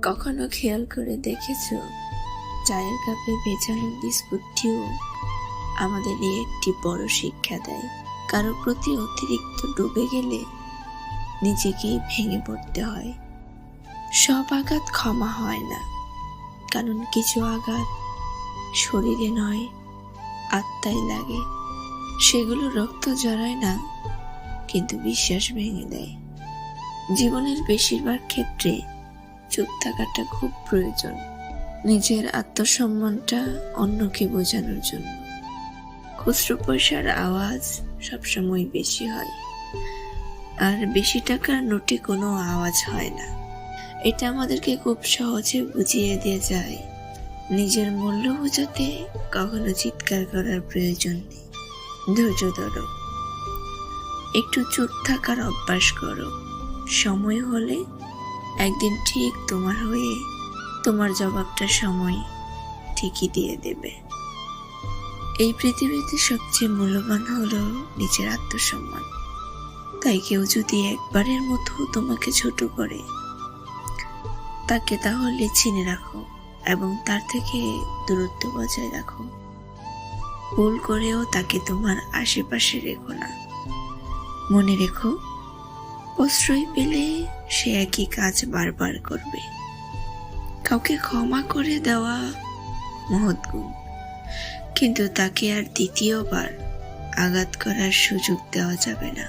কখনো খেয়াল করে দেখেছো, চায়ের কাপে ভেজানো বিস্কুটটিও আমাদের একটি বড় শিক্ষা দেয়। কারো প্রতি অতিরিক্ত ডুবে গেলে নিজেকেই ভেঙে পড়তে হয়। সব আঘাত ক্ষমা হয় না, কারণ কিছু আঘাত শরীরে নয়, আত্মায় লাগে। সেগুলো রক্ত জড়ায় না, কিন্তু বিশ্বাস ভেঙে দেয়। জীবনের বেশিরভাগ ক্ষেত্রে চুপ থাকাটা খুব প্রয়োজন, নিজের আত্মসম্মানটা অন্যকে বোঝানোর জন্য। খুচরো পয়সার আওয়াজ সবসময় বেশি হয়, আর বেশি টাকার নোটে কোনো আওয়াজ হয় না। এটা আমাদেরকে খুব সহজে বুঝিয়ে দিয়ে যায়, নিজের মূল্য বোঝাতে কখনো চিৎকার করার প্রয়োজন নেই। ধৈর্য ধরো, একটু চুপ থাকার অভ্যাস করো। সময় হলে একদিন ঠিক তোমার হয়ে তোমার জবাবটা সময় ঠিকই দিয়ে দেবে। এই পৃথিবীতে সবচেয়ে মূল্যবান হলো নিজের আত্মসম্মান। তাই কেউ যদি একবারের মতো তোমাকে ছোট করে, তাকে তাহলে চিনে রাখো এবং তার থেকে দূরত্ব বজায় রাখো। ভুল করেও তাকে তোমার আশেপাশে রেখো না। মনে রেখো, প্রশ্রয় পেলে সে একই কাজ বারবার করবে। কাউকে ক্ষমা করে দেওয়া মহৎ গুণ, কিন্তু তাকে আর দ্বিতীয়বার আঘাত করার সুযোগ দেওয়া যাবে না।